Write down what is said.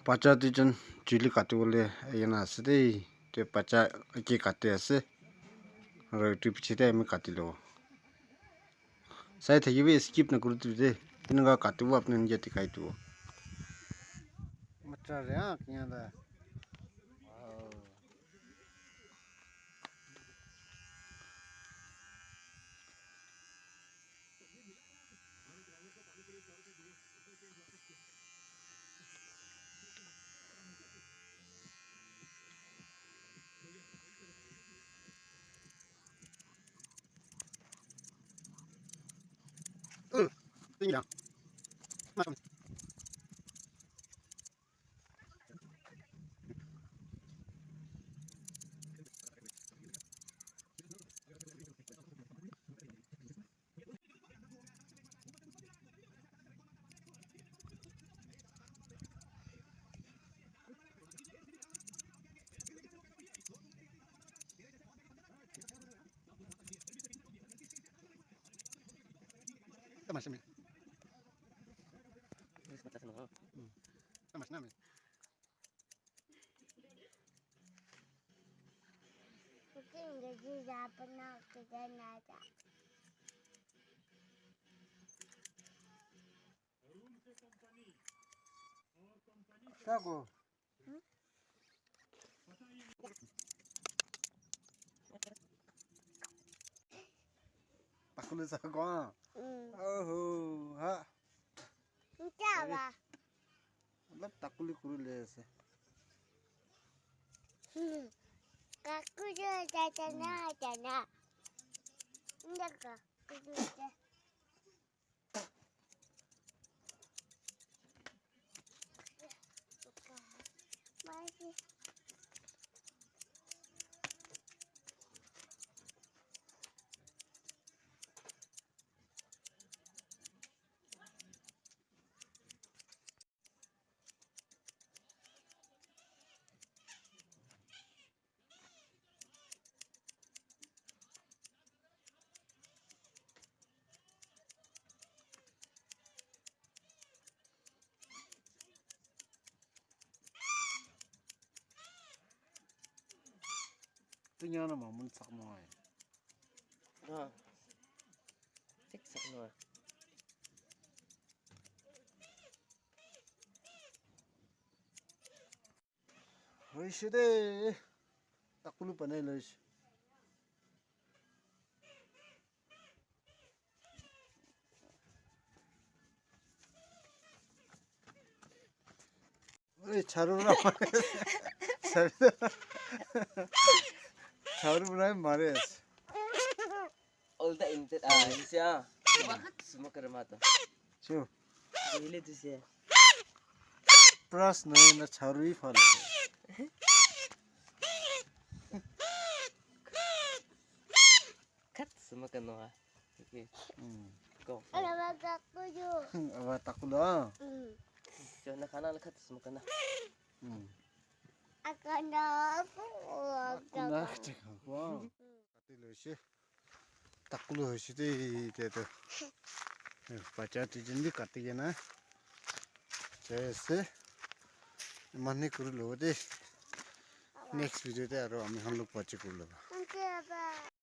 pacha tijan chili katule yana sde te pacha ke katte ase aro trip chite me katilo sai thagi be skip na kuru de tinga katu apne nje tikai tu matra re ha kiya da tinggal macam macam ni macam ni Mungkin jadi dah pernah kerja nada. Kago pakule sa ko oh ha Entah lah. मतलब takuli kurule ase Kaku juga jana. Enggak kah? Kaku juga. Masih. tinggal nama mun sak moy thích sợ rồi hoishide takulu panai loish oi charura charura mares all the intent siya semua kermata chu ile tu siya pras nahi na charui phal kat semua kena okay go Kalau kaku juga. aba takula so nakana kat semua kena Akan aku. na chika wow katilo she takulu hoshide te to pacha tijindi katigena jese mani kuru lo de next video te aro ami हम लोग pachi kurlo